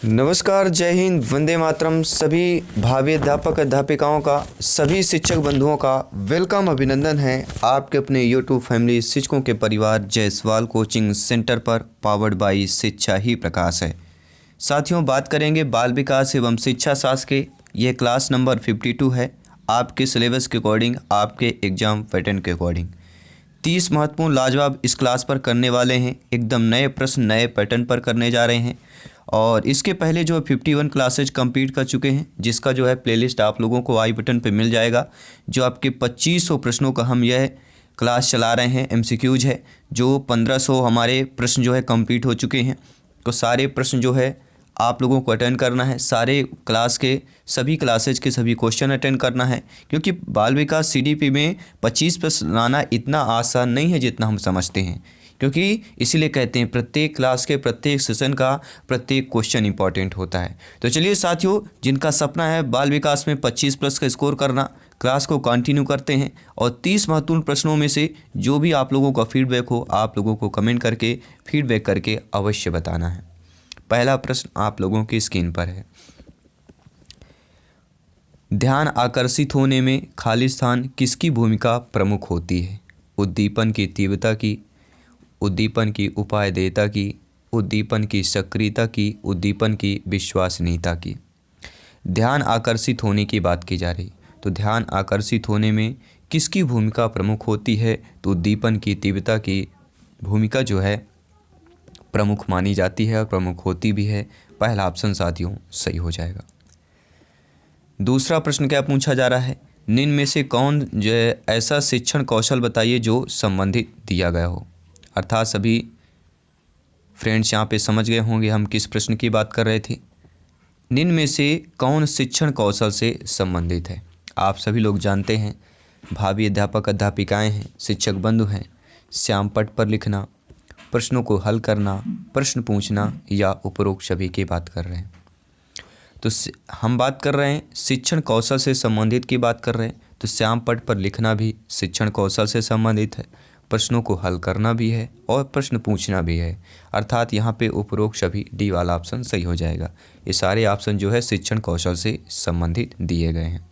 नमस्कार, जय हिंद, वंदे मातरम। सभी भावी अध्यापक अध्यापिकाओं का, सभी शिक्षक बंधुओं का वेलकम, अभिनंदन है आपके अपने यूट्यूब फैमिली शिक्षकों के परिवार जायसवाल कोचिंग सेंटर पर, पावर्ड बाई शिक्षा ही प्रकाश है। साथियों, बात करेंगे बाल विकास एवं शिक्षा शास्त्र के। यह क्लास नंबर 52 है। आपके सिलेबस के अकॉर्डिंग, आपके एग्जाम पैटर्न के अकॉर्डिंग 30 महत्वपूर्ण लाजवाब इस क्लास पर करने वाले हैं। एकदम नए प्रश्न नए पैटर्न पर करने जा रहे हैं। और इसके पहले जो 51 क्लासेज कंप्लीट कर चुके हैं, जिसका जो है प्लेलिस्ट आप लोगों को आई बटन पे मिल जाएगा। जो आपके 2500 प्रश्नों का हम यह क्लास चला रहे हैं, एमसीक्यूज है। जो 1500 हमारे प्रश्न जो है कंप्लीट हो चुके हैं। तो सारे प्रश्न जो है आप लोगों को अटेंड करना है। सारे क्लास के सभी क्लासेज के सभी क्वेश्चन अटेंड करना है, क्योंकि बाल विकास सीडीपी में 25 प्रश्न लाना इतना आसान नहीं है जितना हम समझते हैं। क्योंकि इसीलिए कहते हैं प्रत्येक क्लास के प्रत्येक सेशन का प्रत्येक क्वेश्चन इंपॉर्टेंट होता है। तो चलिए साथियों, जिनका सपना है बाल विकास में 25 प्लस का स्कोर करना, क्लास को कंटिन्यू करते हैं। और 30 महत्वपूर्ण प्रश्नों में से जो भी आप लोगों का फीडबैक हो, आप लोगों को कमेंट करके फीडबैक करके अवश्य बताना है। पहला प्रश्न आप लोगों की स्क्रीन पर है। ध्यान आकर्षित होने में खाली स्थान किसकी भूमिका प्रमुख होती है? उद्दीपन की तीव्रता की, उद्दीपन की उपादेयता की, उद्दीपन की सक्रियता की, उद्दीपन की विश्वसनीयता की। ध्यान आकर्षित होने की बात की जा रही, तो ध्यान आकर्षित होने में किसकी भूमिका प्रमुख होती है? तो उद्दीपन की तीव्रता की भूमिका जो है प्रमुख मानी जाती है और प्रमुख होती भी है। पहला ऑप्शन साथियों सही हो जाएगा। दूसरा प्रश्न क्या पूछा जा रहा है? निम्न में से कौन जो है ऐसा शिक्षण कौशल बताइए जो संबंधित दिया गया हो? अर्थात सभी फ्रेंड्स यहाँ पे समझ गए होंगे हम किस प्रश्न की बात कर रहे थे। निम्न में से कौन शिक्षण कौशल से संबंधित है? आप सभी लोग जानते हैं, भावी अध्यापक अध्यापिकाएं हैं, शिक्षक बंधु हैं। श्याम पट पर लिखना, प्रश्नों को हल करना, प्रश्न पूछना या उपरोक्त सभी की बात कर रहे हैं। तो हम बात कर रहे हैं शिक्षण कौशल से संबंधित की बात कर रहे हैं। तो श्याम पट पर लिखना भी शिक्षण कौशल से संबंधित है, प्रश्नों को हल करना भी है और प्रश्न पूछना भी है। अर्थात यहाँ पे उपरोक्त सभी डी वाला ऑप्शन सही हो जाएगा। ये सारे ऑप्शन जो है शिक्षण कौशल से संबंधित दिए गए हैं।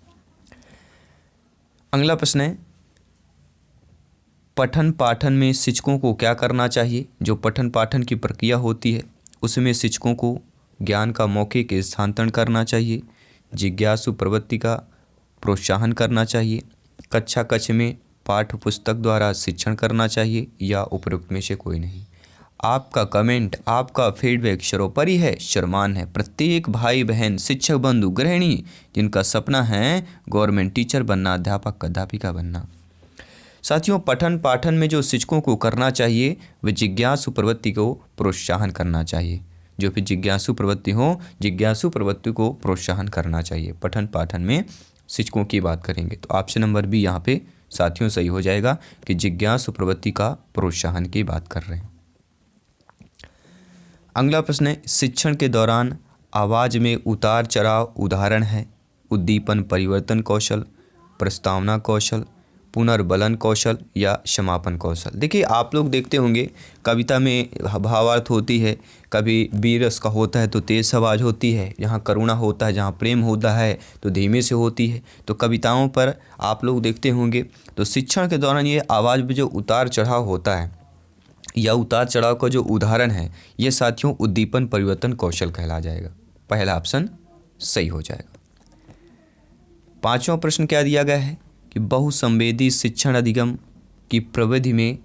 अगला प्रश्न है, पठन पाठन में शिक्षकों को क्या करना चाहिए? जो पठन पाठन की प्रक्रिया होती है उसमें शिक्षकों को ज्ञान का मौखिक स्थानांतरण करना चाहिए, जिज्ञासु प्रवृत्ति का प्रोत्साहन करना चाहिए, कक्षा कक्ष में पाठ्य पुस्तक द्वारा शिक्षण करना चाहिए या उपरोक्त में से कोई नहीं। आपका कमेंट, आपका फीडबैक सर्वोपरि है, सम्मान है। प्रत्येक भाई बहन, शिक्षक बंधु, गृहिणी जिनका सपना है गवर्नमेंट टीचर बनना, अध्यापक अध्यापिका बनना। साथियों, पठन पाठन में जो शिक्षकों को करना चाहिए वह जिज्ञासु प्रवृत्ति को प्रोत्साहन करना चाहिए। जो भी जिज्ञासु प्रवृत्ति हो, जिज्ञासु प्रवृत्ति को प्रोत्साहन करना चाहिए। पठन पाठन में शिक्षकों की बात करेंगे तो ऑप्शन नंबर बी यहाँ पे साथियों सही हो जाएगा कि जिज्ञासु प्रवृत्ति का प्रोत्साहन की बात कर रहे हैं। अगला प्रश्न है, शिक्षण के दौरान आवाज़ में उतार चढ़ाव उदाहरण है? उद्दीपन परिवर्तन कौशल, प्रस्तावना कौशल, पुनर्बलन कौशल या समापन कौशल। देखिए, आप लोग देखते होंगे कविता में भावार्थ होती है, कभी बीरस का होता है तो तेज़ आवाज़ होती है, जहाँ करुणा होता है, जहाँ प्रेम होता है तो धीमे से होती है। तो कविताओं पर आप लोग देखते होंगे। तो शिक्षण के दौरान ये आवाज़ में जो उतार चढ़ाव होता है या उतार चढ़ाव का जो उदाहरण है, ये साथियों उद्दीपन परिवर्तन कौशल कहला जाएगा। पहला ऑप्शन सही हो जाएगा। पांचवा प्रश्न क्या दिया गया है कि बहुसंवेदी शिक्षण अधिगम की प्रविधि में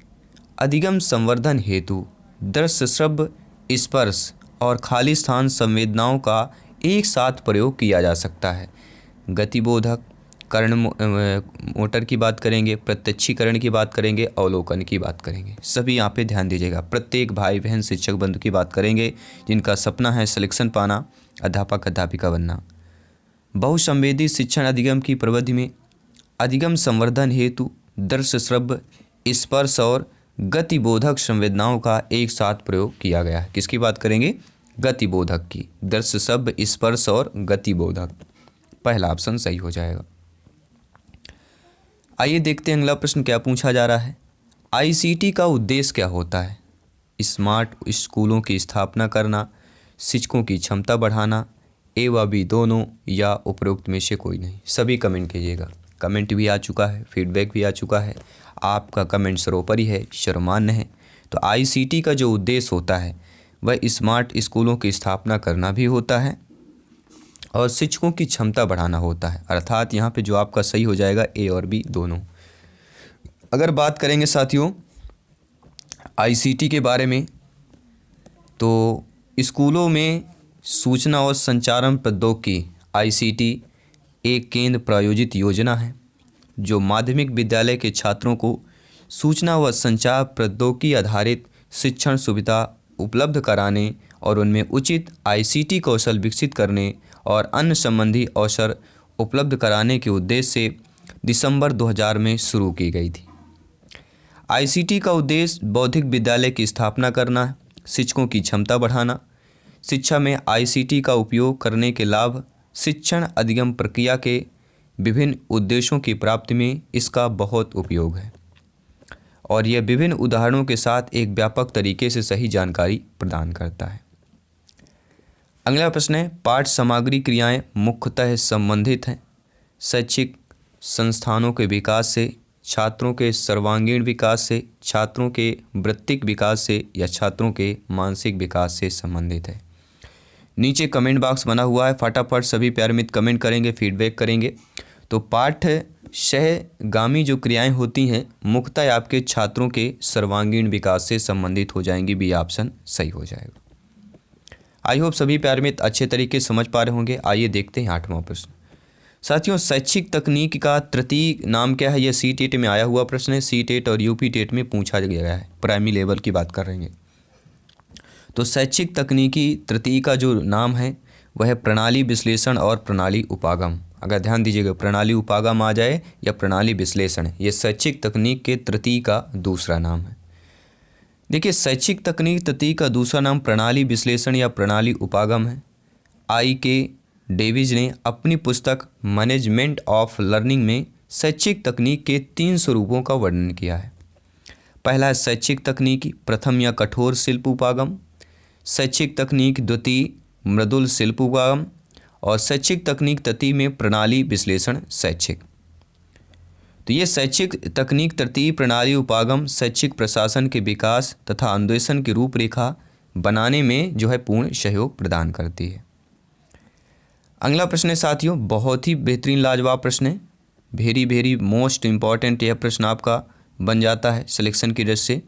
अधिगम संवर्धन हेतु दृश्य श्रव्य स्पर्श और खाली स्थान संवेदनाओं का एक साथ प्रयोग किया जा सकता है। गतिबोधक, कर्ण मोटर की बात करेंगे, प्रत्यक्षीकरण की बात करेंगे, अवलोकन की बात करेंगे। सभी यहाँ पे ध्यान दीजिएगा। प्रत्येक भाई बहन शिक्षक बंधु की बात करेंगे जिनका सपना है सिलेक्शन पाना, अध्यापक अध्यापिका बनना। बहुसंवेदी शिक्षण अधिगम की प्रविधि में अधिगम संवर्धन हेतु दृश्य श्रव्य स्पर्श और गतिबोधक संवेदनाओं का एक साथ प्रयोग किया गया है। किसकी बात करेंगे? गतिबोधक की। दृश्य श्रव्य स्पर्श और गतिबोधक। पहला ऑप्शन सही हो जाएगा। आइए देखते हैं अगला प्रश्न क्या पूछा जा रहा है। आईसीटी का उद्देश्य क्या होता है? स्मार्ट स्कूलों की स्थापना करना, शिक्षकों की क्षमता बढ़ाना, ए व बी दोनों, या उपरोक्त में से कोई नहीं। सभी कमेंट कीजिएगा। कमेंट भी आ चुका है, फीडबैक भी आ चुका है। आपका कमेंट सर्वोपरि है, सर्वमान्य है। तो आईसीटी का जो उद्देश्य होता है वह स्मार्ट स्कूलों की स्थापना करना भी होता है और शिक्षकों की क्षमता बढ़ाना होता है। अर्थात यहाँ पे जो आपका सही हो जाएगा ए और बी दोनों। अगर बात करेंगे साथियों आईसीटी के बारे में, तो स्कूलों में सूचना और संचारण प्रौद्योगिकी आईसीटी एक केंद्र प्रायोजित योजना है जो माध्यमिक विद्यालय के छात्रों को सूचना व संचार प्रौद्योगिकी आधारित शिक्षण सुविधा उपलब्ध कराने और उनमें उचित आईसीटी कौशल विकसित करने और अन्य संबंधी अवसर उपलब्ध कराने के उद्देश्य से दिसंबर 2000 में शुरू की गई थी। आईसीटी का उद्देश्य बौद्धिक विद्यालय की स्थापना करना, शिक्षकों की क्षमता बढ़ाना, शिक्षा में आईसीटी का उपयोग करने के लाभ, शिक्षण अधिगम प्रक्रिया के विभिन्न उद्देश्यों की प्राप्ति में इसका बहुत उपयोग है और यह विभिन्न उदाहरणों के साथ एक व्यापक तरीके से सही जानकारी प्रदान करता है। अगला प्रश्न है, पाठ सामग्री क्रियाएं मुख्यतः संबंधित हैं शैक्षिक संस्थानों के विकास से, छात्रों के सर्वांगीण विकास से, छात्रों के वृत्तिक विकास से या छात्रों के मानसिक विकास से संबंधित है। नीचे कमेंट बॉक्स बना हुआ है, फटाफट सभी प्यारे मित्र कमेंट करेंगे, फीडबैक करेंगे। तो पाठ सहगामी जो क्रियाएं होती हैं मुख्यतः आपके छात्रों के सर्वांगीण विकास से संबंधित हो जाएंगी। बी ऑप्शन सही हो जाएगा। आई होप सभी प्यारे मित्र अच्छे तरीके से समझ पा रहे होंगे। आइए देखते हैं 8वां प्रश्न। साथियों शैक्षिक तकनीक का तृतीय नाम क्या है? यह सीटेट में आया हुआ प्रश्न है। सीटेट और यूपी टेट में पूछा गया है, प्राइमरी लेवल की बात कर रहे हैं। तो शैक्षिक तकनीकी तृतीय का जो नाम है वह है प्रणाली विश्लेषण और प्रणाली उपागम। अगर ध्यान दीजिएगा, प्रणाली उपागम आ जाए या प्रणाली विश्लेषण, ये शैक्षिक तकनीक के तृतीय का दूसरा नाम है। देखिए शैक्षिक तकनीक तृतीय का दूसरा नाम प्रणाली विश्लेषण या प्रणाली उपागम है। I.K. डेविज ने अपनी पुस्तक मैनेजमेंट ऑफ लर्निंग में शैक्षिक तकनीक के 3 स्वरूपों का वर्णन किया है। पहला है शैक्षिक तकनीकी प्रथम या कठोर शिल्प उपागम, शैक्षिक तकनीक द्वितीय मृदुल शिल्प उपागम और शैक्षिक तकनीक तृतीय में प्रणाली विश्लेषण शैक्षिक। तो ये शैक्षिक तकनीक तृतीय प्रणाली उपागम शैक्षिक प्रशासन के विकास तथा अन्वेषण की रूपरेखा बनाने में जो है पूर्ण सहयोग प्रदान करती है। अगला प्रश्न है साथियों, बहुत ही बेहतरीन लाजवाब प्रश्न है, वेरी वेरी मोस्ट इम्पॉर्टेंट यह प्रश्न आपका बन जाता है सिलेक्शन की दृष्टि से।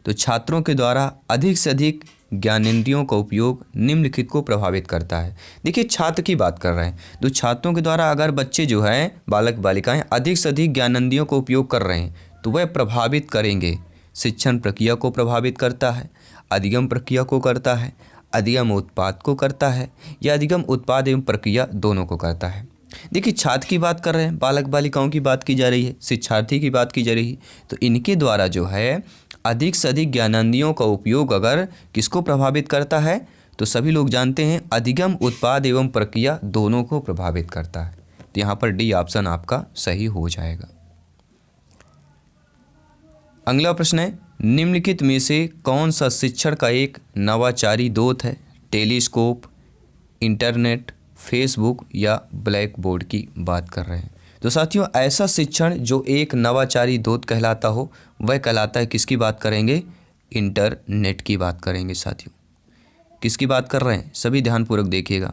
तो छात्रों के द्वारा अधिक से अधिक ज्ञानेंद्रियों का उपयोग निम्नलिखित को प्रभावित करता है। देखिए छात्र की बात कर रहे हैं, तो छात्रों के द्वारा अगर बच्चे जो है बालक बालिकाएं अधिक से अधिक ज्ञानेंद्रियों का उपयोग कर रहे हैं तो वह प्रभावित करेंगे, शिक्षण प्रक्रिया को प्रभावित करता है, अधिगम प्रक्रिया को करता है, अधिगम उत्पाद को करता है या अधिगम उत्पाद एवं प्रक्रिया दोनों को करता है। देखिए छात्र की बात कर रहे हैं, बालक बालिकाओं की बात की जा रही है, शिक्षार्थी की बात की जा रही है, तो इनके द्वारा जो है अधिक से अधिक ज्ञानेंद्रियों का उपयोग अगर किसको प्रभावित करता है तो सभी लोग जानते हैं अधिगम उत्पाद एवं प्रक्रिया दोनों को प्रभावित करता है। तो यहाँ पर डी ऑप्शन आपका सही हो जाएगा। अगला प्रश्न है, निम्नलिखित में से कौन सा शिक्षण का एक नवाचारी दूत है? टेलीस्कोप, इंटरनेट, फेसबुक या ब्लैक बोर्ड की बात कर रहे हैं। तो साथियों ऐसा शिक्षण जो एक नवाचारी दूत कहलाता हो वह कहलाता है, किसकी बात करेंगे? इंटरनेट की बात करेंगे। साथियों किसकी बात कर रहे हैं? सभी ध्यानपूर्वक देखिएगा,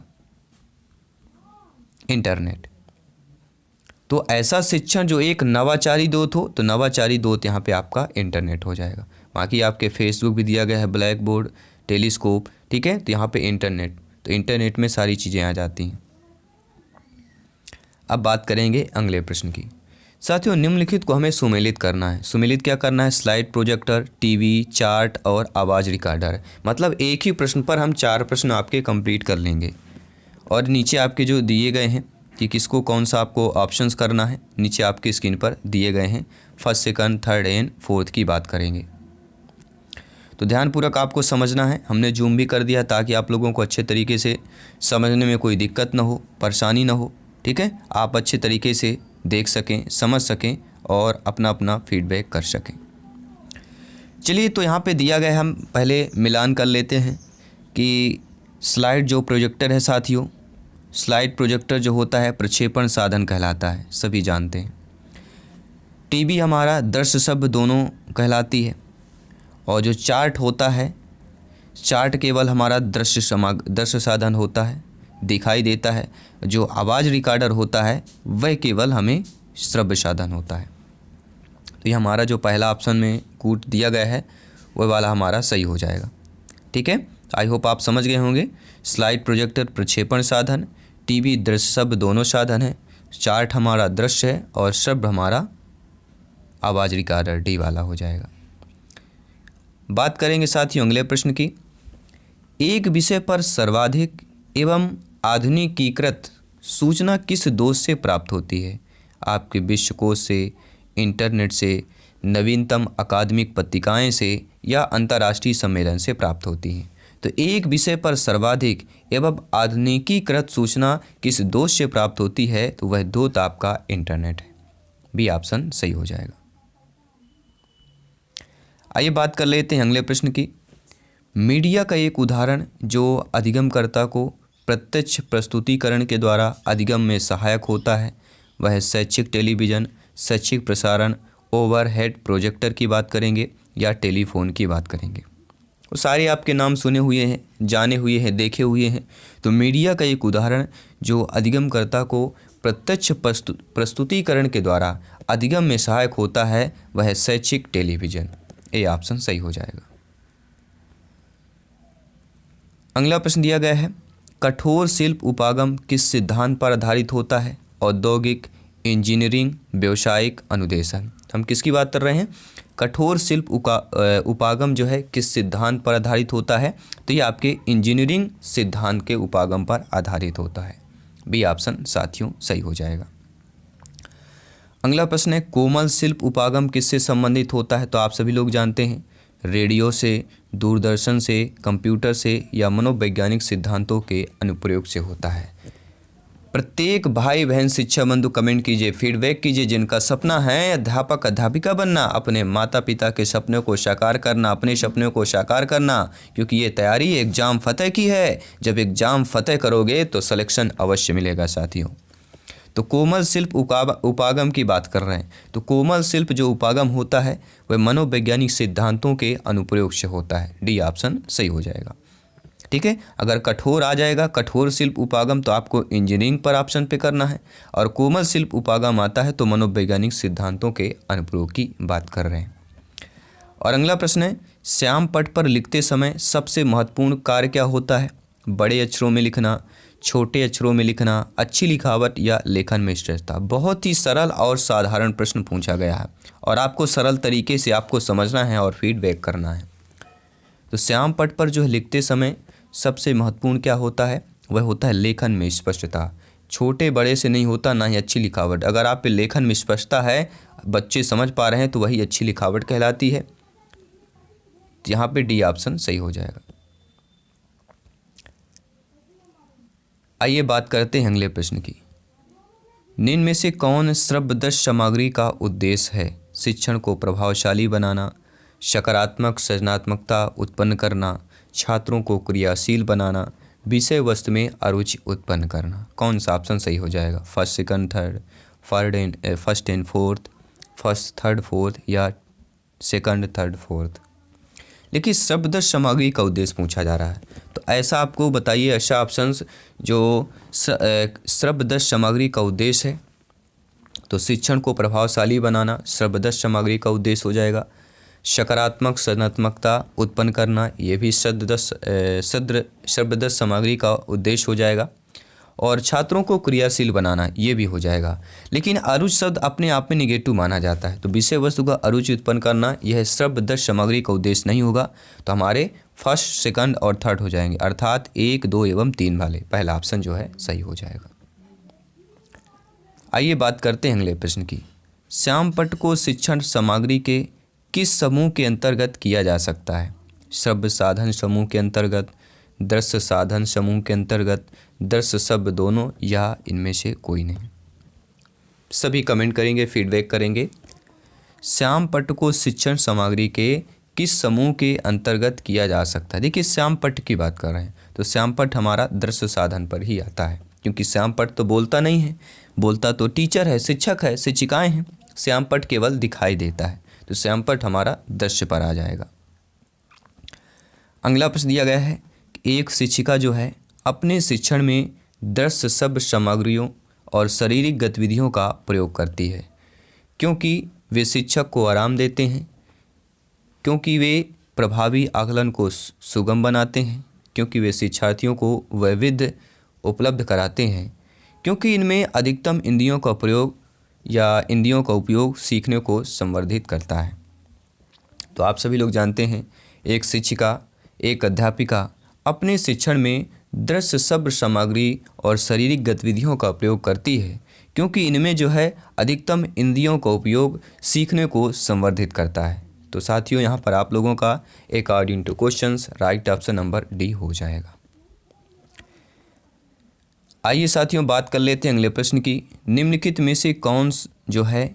इंटरनेट। तो ऐसा शिक्षण जो एक नवाचारी दूत हो, तो नवाचारी दूत यहाँ पे आपका इंटरनेट हो जाएगा। बाकी आपके फेसबुक भी दिया गया है, ब्लैक बोर्ड, टेलीस्कोप, ठीक है, तो यहाँ पे इंटरनेट, तो इंटरनेट में सारी चीज़ें आ जाती हैं। अब बात करेंगे अगले प्रश्न की। साथियों निम्नलिखित को हमें सुमेलित करना है। सुमेलित क्या करना है? स्लाइड प्रोजेक्टर, टीवी, चार्ट और आवाज़ रिकॉर्डर। मतलब एक ही प्रश्न पर हम 4 प्रश्न आपके कंप्लीट कर लेंगे और नीचे आपके जो दिए गए हैं कि किसको कौन सा आपको ऑप्शंस करना है, नीचे आपके स्क्रीन पर दिए गए हैं। First, second, third and fourth की बात करेंगे। तो ध्यानपूर्वक आपको समझना है, हमने जूम भी कर दिया ताकि आप लोगों को अच्छे तरीके से समझने में कोई दिक्कत ना हो, परेशानी ना हो, ठीक है, आप अच्छे तरीके से देख सकें, समझ सकें और अपना अपना फीडबैक कर सकें। चलिए तो यहाँ पे दिया गया, हम पहले मिलान कर लेते हैं कि स्लाइड जो प्रोजेक्टर है साथियों, स्लाइड प्रोजेक्टर जो होता है प्रक्षेपण साधन कहलाता है, सभी जानते हैं। टीवी हमारा दृश्य शब्द दोनों कहलाती है। और जो चार्ट होता है, चार्ट केवल हमारा दृश्य साधन होता है, दिखाई देता है। जो आवाज़ रिकॉर्डर होता है वह केवल हमें श्रव्य साधन होता है। तो ये हमारा जो पहला ऑप्शन में कूट दिया गया है वह वाला हमारा सही हो जाएगा। ठीक है, आई होप आप समझ गए होंगे। स्लाइड प्रोजेक्टर प्रक्षेपण साधन, टीवी दृश्य शब्द दोनों साधन है, चार्ट हमारा दृश्य है और श्रव्य हमारा आवाज़ रिकॉर्डर, डी वाला हो जाएगा। बात करेंगे साथियों अगले प्रश्न की। एक विषय पर सर्वाधिक एवं आधुनिकीकृत सूचना किस दोष से प्राप्त होती है? आपके विश्वकोश से, इंटरनेट से, नवीनतम अकादमिक पत्रिकाएं से या अंतर्राष्ट्रीय सम्मेलन से प्राप्त होती हैं। तो एक विषय पर सर्वाधिक एवं आधुनिकीकृत सूचना किस दोष से प्राप्त होती है? तो वह दोष आपका इंटरनेट है, बी ऑप्शन सही हो जाएगा। आइए बात कर लेते हैं अगले प्रश्न की। मीडिया का एक उदाहरण जो अधिगमकर्ता को प्रत्यक्ष प्रस्तुतिकरण के द्वारा अधिगम में सहायक होता है वह है शैक्षिक टेलीविज़न, शैक्षिक प्रसारण, ओवरहेड प्रोजेक्टर की बात करेंगे या टेलीफोन की बात करेंगे। वो सारे आपके नाम सुने हुए हैं, जाने हुए हैं, देखे हुए हैं। तो मीडिया का एक उदाहरण जो अधिगमकर्ता को प्रत्यक्ष प्रस्तुतिकरण के द्वारा अधिगम में सहायक होता है वह है शैक्षिक टेलीविज़न, ए ऑप्शन सही हो जाएगा। अगला प्रश्न दिया गया है, कठोर शिल्प उपागम किस सिद्धांत पर आधारित होता है? औद्योगिक, इंजीनियरिंग, व्यावसायिक, अनुदेशन। हम किसकी बात कर रहे हैं? कठोर शिल्प उपागम जो है किस सिद्धांत पर आधारित होता है? तो ये आपके इंजीनियरिंग सिद्धांत के उपागम पर आधारित होता है, बी ऑप्शन साथियों सही हो जाएगा। अगला प्रश्न है, कोमल शिल्प उपागम किससे संबंधित होता है? तो आप सभी लोग जानते हैं, रेडियो से, दूरदर्शन से, कंप्यूटर से या मनोवैज्ञानिक सिद्धांतों के अनुप्रयोग से होता है। प्रत्येक भाई बहन शिक्षा बंधु कमेंट कीजिए, फीडबैक कीजिए। जिनका सपना है अध्यापक अध्यापिका बनना, अपने माता पिता के सपनों को साकार करना, अपने सपनों को साकार करना, क्योंकि ये तैयारी एग्ज़ाम फतेह की है। जब एग्ज़ाम फतेह करोगे तो सिलेक्शन अवश्य मिलेगा साथियों। तो कोमल शिल्प उपागम की बात कर रहे हैं। तो कोमल शिल्प जो उपागम होता है वह मनोवैज्ञानिक सिद्धांतों के अनुप्रयोग से होता है, डी ऑप्शन सही हो जाएगा। ठीक है, अगर कठोर आ जाएगा कठोर शिल्प उपागम तो आपको इंजीनियरिंग पर ऑप्शन पे करना है, और कोमल शिल्प उपागम आता है तो मनोवैज्ञानिक सिद्धांतों के अनुप्रयोग की बात कर रहे हैं। और अगला प्रश्न है, श्याम पट पर लिखते समय सबसे महत्वपूर्ण कार्य क्या होता है? बड़े अक्षरों में लिखना, छोटे अक्षरों में लिखना, अच्छी लिखावट या लेखन में श्रेष्ठता। बहुत ही सरल और साधारण प्रश्न पूछा गया है और आपको सरल तरीके से आपको समझना है और फीडबैक करना है। तो श्याम पट पर जो है लिखते समय सबसे महत्वपूर्ण क्या होता है? वह होता है लेखन में स्पष्टता। छोटे बड़े से नहीं होता, ना ही अच्छी लिखावट। अगर आप पे लेखन में स्पष्टता है, बच्चे समझ पा रहे हैं, तो वही अच्छी लिखावट कहलाती है। यहाँ पे डी ऑप्शन सही हो जाएगा। आइए बात करते हैं अगले प्रश्न की। निम्न में से कौन श्रव्यदृश्य सामग्री का उद्देश्य है? शिक्षण को प्रभावशाली बनाना, सकारात्मक सृजनात्मकता उत्पन्न करना, छात्रों को क्रियाशील बनाना, विषय वस्तु में अरुचि उत्पन्न करना। कौन सा ऑप्शन सही हो जाएगा? First second third, first and fourth, first third fourth या सेकंड थर्ड फोर्थ? देखिए, श्रव्यदृश्य सामग्री का उद्देश्य पूछा जा रहा है, तो ऐसा आपको बताइए ऐसा ऑप्शंस जो श्रव्यदृश्य सामग्री का उद्देश्य है। तो शिक्षण को प्रभावशाली बनाना श्रव्यदृश्य सामग्री का उद्देश्य हो जाएगा। सकारात्मक सृजनात्मकता उत्पन्न करना, ये भी श्रव्यदृश्य सामग्री का उद्देश्य हो जाएगा। और छात्रों को क्रियाशील बनाना, ये भी हो जाएगा। लेकिन अरुचि शब्द अपने आप में निगेटिव माना जाता है, तो विषय वस्तु का अरुचि उत्पन्न करना यह श्रव्यदृश्य सामग्री का उद्देश्य नहीं होगा। तो हमारे फर्स्ट, सेकंड और थर्ड हो जाएंगे, अर्थात 1, 2 एवं 3 वाले, पहला ऑप्शन जो है सही हो जाएगा। आइए बात करते हैं अगले प्रश्न की। श्याम पट को शिक्षण सामग्री के किस समूह के अंतर्गत किया जा सकता है? श्रव्य साधन समूह के अंतर्गत, दृश्य साधन समूह के अंतर्गत, दृश्य शब्द दोनों, या इनमें से कोई नहीं? सभी कमेंट करेंगे, फीडबैक करेंगे। श्याम पट को शिक्षण सामग्री के किस समूह के अंतर्गत किया जा सकता है। देखिए श्यामपट्ट की बात कर रहे हैं तो श्यामपट्ट हमारा दृश्य साधन पर ही आता है, क्योंकि श्यामपट्ट तो बोलता नहीं है, बोलता तो टीचर है, शिक्षक है, शिक्षिकाएं हैं। श्यामपट्ट केवल दिखाई देता है, तो श्यामपट्ट हमारा दृश्य पर आ जाएगा। अगला प्रश्न दिया गया है कि एक शिक्षिका जो है अपने शिक्षण में दृश्य शब्द सामग्रियों और शारीरिक गतिविधियों का प्रयोग करती है, क्योंकि वे शिक्षक को आराम देते हैं, क्योंकि वे प्रभावी आकलन को सुगम बनाते हैं, क्योंकि वे शिक्षार्थियों को वैविध्य उपलब्ध कराते हैं, क्योंकि इनमें अधिकतम इंद्रियों का प्रयोग या इंद्रियों का उपयोग सीखने को संवर्धित करता है। तो आप सभी लोग जानते हैं एक शिक्षिका, एक अध्यापिका अपने शिक्षण में दृश्य शब्द सामग्री और शारीरिक गतिविधियों का प्रयोग करती है, क्योंकि इनमें जो है अधिकतम इंद्रियों का उपयोग सीखने को संवर्धित करता है। तो साथियों यहाँ पर आप लोगों का according to questions right option number D हो जाएगा। आइए साथियों बात कर लेते हैं अगले प्रश्न की। निम्नलिखित में से कौन जो है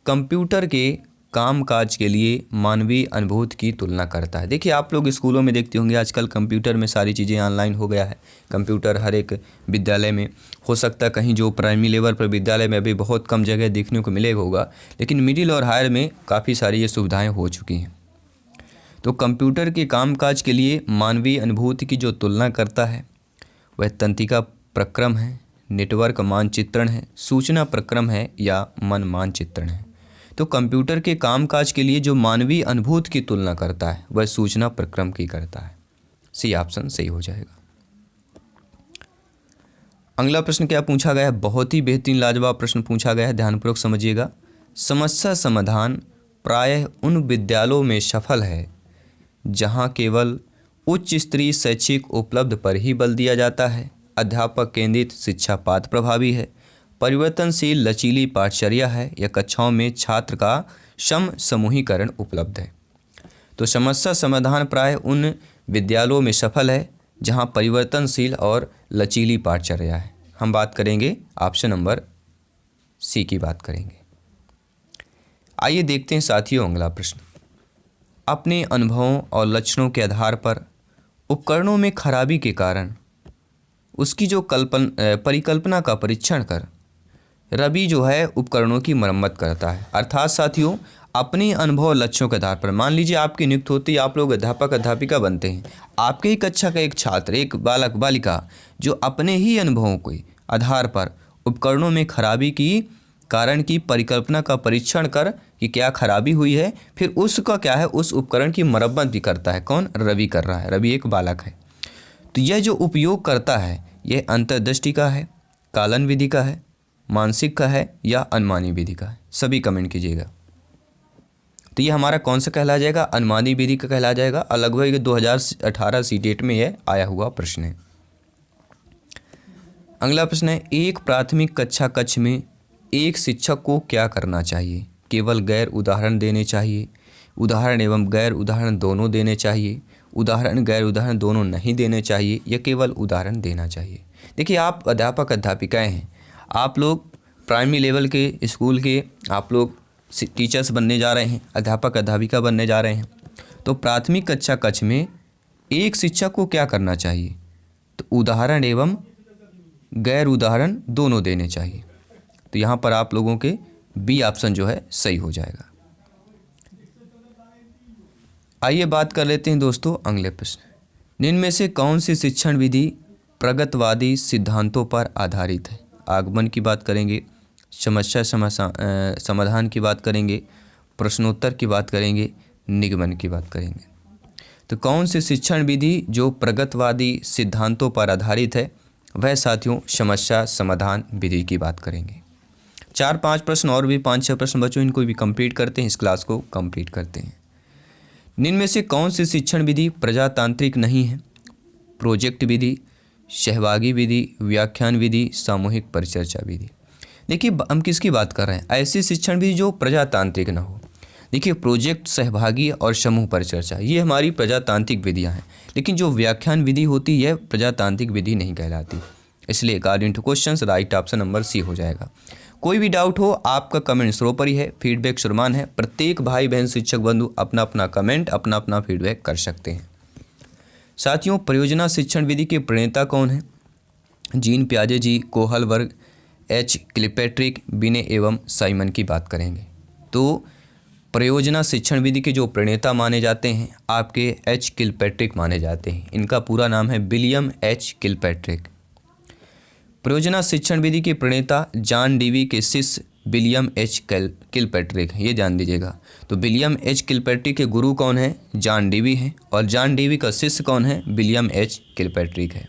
कंप्यूटर के कामकाज के लिए मानवीय अनुभूति की तुलना करता है। देखिए आप लोग स्कूलों में देखते होंगे आजकल कंप्यूटर में सारी चीज़ें ऑनलाइन हो गया है। कंप्यूटर हर एक विद्यालय में, हो सकता है कहीं जो प्राइमरी लेवल पर विद्यालय में अभी बहुत कम जगह देखने को मिलेगा होगा, लेकिन मिडिल और हायर में काफ़ी सारी ये सुविधाएँ हो चुकी हैं। तो कंप्यूटर के कामकाज के लिए मानवीय अनुभूति की जो तुलना करता है वह तंत्रिका प्रक्रम है, नेटवर्क मानचित्रण है, सूचना प्रक्रम है या मन मानचित्रण है। तो कंप्यूटर के कामकाज के लिए जो मानवीय अनुभूति की तुलना करता है वह सूचना प्रक्रम की करता है। सी ऑप्शन सही हो जाएगा। अगला प्रश्न क्या पूछा गया है, बहुत ही बेहतरीन लाजवाब प्रश्न पूछा गया है, ध्यानपूर्वक समझिएगा। समस्या समाधान प्रायः उन विद्यालयों में सफल है जहां केवल उच्च स्तरीय शैक्षिक उपलब्ध पर ही बल दिया जाता है, अध्यापक केंद्रित शिक्षा पाठ प्रभावी है, परिवर्तनशील लचीली पाठचर्या है या कक्षाओं में छात्र का समूहीकरण उपलब्ध है। तो समस्या समाधान प्राय उन विद्यालयों में सफल है जहां परिवर्तनशील और लचीली पाठचर्या है। हम बात करेंगे ऑप्शन नंबर सी की बात करेंगे। आइए देखते हैं साथियों अगला प्रश्न। अपने अनुभवों और लक्षणों के आधार पर उपकरणों में खराबी के कारण उसकी जो परिकल्पना का परीक्षण कर रवि जो है उपकरणों की मरम्मत करता है। अर्थात साथियों अपने अनुभव और लक्ष्यों के आधार पर, मान लीजिए आपकी नियुक्ति होती है, आप लोग अध्यापक अध्यापिका बनते हैं, आपके ही कक्षा का एक छात्र, एक बालक बालिका जो अपने ही अनुभवों के आधार पर उपकरणों में खराबी की कारण की परिकल्पना का परीक्षण कर कि क्या खराबी हुई है, फिर उसका क्या है उस उपकरण की मरम्मत भी करता है। कौन? रवि कर रहा है। रवि एक बालक है। तो यह जो उपयोग करता है यह अंतर्दृष्टि का है, कालन विधि का है, मानसिक का है या अनुमानी विधि का है। सभी कमेंट कीजिएगा। तो ये हमारा कौन सा कहला जाएगा? अनुमानी विधि का कहला जाएगा। और लगभग 2018 सीटेट में यह आया हुआ प्रश्न है। अगला प्रश्न है, एक प्राथमिक कक्षा कक्ष में एक शिक्षक को क्या करना चाहिए? केवल गैर उदाहरण देने चाहिए, उदाहरण एवं गैर उदाहरण दोनों देने चाहिए, उदाहरण गैर उदाहरण दोनों नहीं देने चाहिए या केवल उदाहरण देना चाहिए? देखिए आप अध्यापक अध्यापिकाएं हैं, आप लोग प्राइमरी लेवल के स्कूल के आप लोग टीचर्स बनने जा रहे हैं, अध्यापक अध्यापिका बनने जा रहे हैं। तो प्राथमिक कक्षा कक्ष में एक शिक्षक को क्या करना चाहिए? तो उदाहरण एवं गैर उदाहरण दोनों देने चाहिए। तो यहाँ पर आप लोगों के बी ऑप्शन जो है सही हो जाएगा। आइए बात कर लेते हैं दोस्तों अगले प्रश्न। निम्न में से कौन सी शिक्षण विधि प्रगतवादी सिद्धांतों पर आधारित है? आगमन की बात करेंगे, समस्या समाधान की बात करेंगे, प्रश्नोत्तर की बात करेंगे, निगमन की बात करेंगे। तो कौन सी शिक्षण विधि जो प्रगतवादी सिद्धांतों पर आधारित है वह साथियों समस्या समाधान विधि की बात करेंगे। 4-5 प्रश्न और भी 5-6 प्रश्न बच्चों, इनको भी कंप्लीट करते हैं, इस क्लास को कंप्लीट करते हैं। निम्न में से कौन सी शिक्षण विधि प्रजातांत्रिक नहीं है? प्रोजेक्ट विधि, सहभागी विधि, व्याख्यान विधि, सामूहिक परिचर्चा विधि। देखिए हम किसकी बात कर रहे हैं? ऐसी शिक्षण विधि जो प्रजातांत्रिक ना हो। देखिए प्रोजेक्ट, सहभागी और समूह परिचर्चा ये हमारी प्रजातांत्रिक विधियां हैं, लेकिन जो व्याख्यान विधि होती है प्रजातांत्रिक विधि नहीं कहलाती। इसलिए according to questions right option number C हो जाएगा। कोई भी डाउट हो आपका कमेंट सर्वोपरि है, फीडबैक सर्वमान्य है। प्रत्येक भाई बहन शिक्षक बंधु अपना अपना कमेंट अपना अपना फीडबैक कर सकते हैं। साथियों, परियोजना शिक्षण विधि के प्रणेता कौन है? जीन पियाजे जी, कोहलबर्ग, एच किलपैट्रिक, बिने एवं साइमन की बात करेंगे। तो परियोजना शिक्षण विधि के जो प्रणेता माने जाते हैं आपके एच किलपैट्रिक माने जाते हैं। इनका पूरा नाम है विलियम एच किलपैट्रिक। परियोजना शिक्षण विधि के प्रणेता जॉन डीवी के शिष्य विलियम एच किलपैट्रिक, ये जान दीजिएगा। तो विलियम एच किलपैट्रिक के गुरु कौन है? जॉन डीवी हैं, और जॉन डीवी का शिष्य कौन है? विलियम एच किलपैट्रिक है।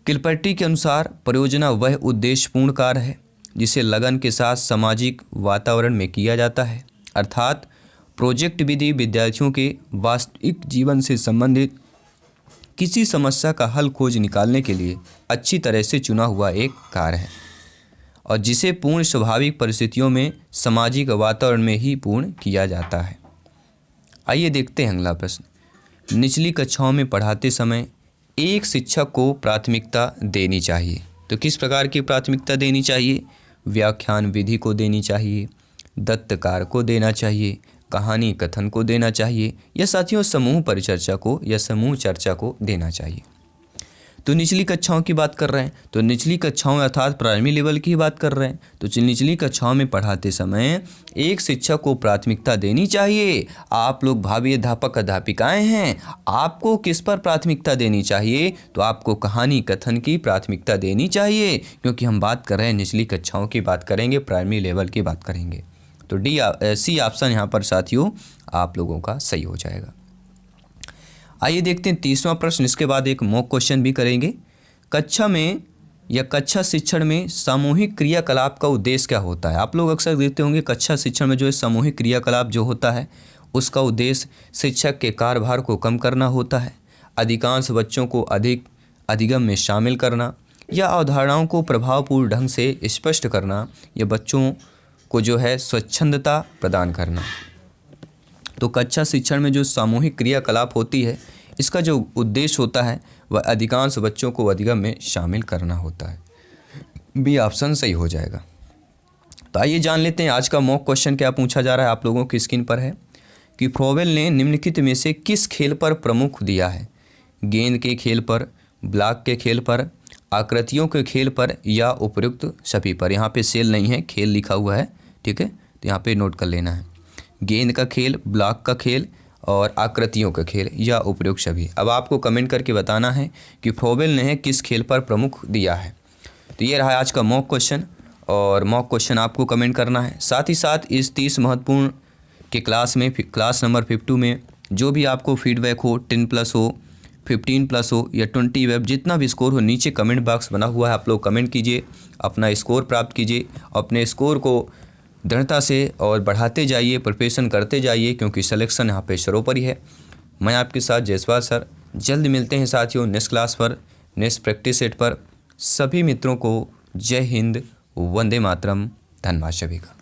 किलपैट्रिक के अनुसार परियोजना वह उद्देश्यपूर्ण कार्य है जिसे लगन के साथ सामाजिक वातावरण में किया जाता है, अर्थात प्रोजेक्ट विधि विद्यार्थियों के वास्तविक जीवन से संबंधित किसी समस्या का हल खोज निकालने के लिए अच्छी तरह से चुना हुआ एक कार्य है और जिसे पूर्ण स्वाभाविक परिस्थितियों में सामाजिक वातावरण में ही पूर्ण किया जाता है। आइए देखते हैं अगला प्रश्न। निचली कक्षाओं में पढ़ाते समय एक शिक्षक को प्राथमिकता देनी चाहिए। तो किस प्रकार की प्राथमिकता देनी चाहिए? व्याख्यान विधि को देनी चाहिए, दत्तकार को देना चाहिए, कहानी कथन को देना चाहिए, या साथियों समूह परिचर्चा को या समूह चर्चा को देना चाहिए। तो निचली कक्षाओं की बात कर रहे हैं, तो निचली कक्षाओं अर्थात प्राइमरी लेवल की बात कर रहे हैं। तो निचली कक्षाओं में पढ़ाते समय एक शिक्षक को प्राथमिकता देनी चाहिए। आप लोग भावी अध्यापक अध्यापिकाएं हैं, आपको किस पर प्राथमिकता देनी चाहिए? तो आपको कहानी कथन की प्राथमिकता देनी चाहिए, क्योंकि हम बात कर रहे हैं निचली कक्षाओं की बात करेंगे, प्राइमरी लेवल की बात करेंगे। तो सी ऑप्शन यहाँ पर साथियों आप लोगों का सही हो जाएगा। आइए देखते हैं तीसवां प्रश्न, इसके बाद एक मॉक क्वेश्चन भी करेंगे। कक्षा में या कक्षा शिक्षण में सामूहिक क्रियाकलाप का उद्देश्य क्या होता है? आप लोग अक्सर देखते होंगे कक्षा शिक्षण में जो है सामूहिक क्रियाकलाप जो होता है उसका उद्देश्य शिक्षक के कार्यभार को कम करना होता है, अधिकांश बच्चों को अधिक अधिगम में शामिल करना, या अवधारणाओं को प्रभावपूर्ण ढंग से स्पष्ट करना, या बच्चों को जो है स्वच्छंदता प्रदान करना। तो कक्षा शिक्षण में जो सामूहिक क्रियाकलाप होती है इसका जो उद्देश्य होता है वह अधिकांश बच्चों को अधिगम में शामिल करना होता है। बी ऑप्शन सही हो जाएगा। तो आइए जान लेते हैं आज का मॉक क्वेश्चन क्या पूछा जा रहा है। आप लोगों की स्क्रीन पर है कि फ्रोबेल ने निम्नलिखित में से किस खेल पर प्रमुख दिया है? गेंद के खेल पर, ब्लॉक के खेल पर, आकृतियों के खेल पर, या उपयुक्त सभी पर। यहाँ पे सेल नहीं है, खेल लिखा हुआ है, ठीक है, तो यहाँ पे नोट कर लेना है। गेंद का खेल, ब्लॉक का खेल और आकृतियों का खेल या उपयुक्त सभी। अब आपको कमेंट करके बताना है कि फ्रोबेल ने किस खेल पर प्रमुख दिया है। तो ये रहा आज का मॉक क्वेश्चन, और मॉक क्वेश्चन आपको कमेंट करना है। साथ ही साथ इस 30 महत्वपूर्ण के क्लास में, क्लास नंबर 52 में जो भी आपको फीडबैक हो, 10+ हो, 15+ हो या 20 वेब, जितना भी स्कोर हो, नीचे कमेंट बॉक्स बना हुआ है, आप लोग कमेंट कीजिए, अपना स्कोर प्राप्त कीजिए। अपने स्कोर को दृढ़ता से और बढ़ाते जाइए, प्रिपरेशन करते जाइए, क्योंकि सिलेक्शन यहाँ पे सर्वोपरि है। मैं आपके साथ जयसवाल सर, जल्द मिलते हैं साथियों नेक्स्ट क्लास पर, नेक्स्ट प्रैक्टिस सेट पर। सभी मित्रों को जय हिंद, वंदे मातरम, धन्यवाद सभी का।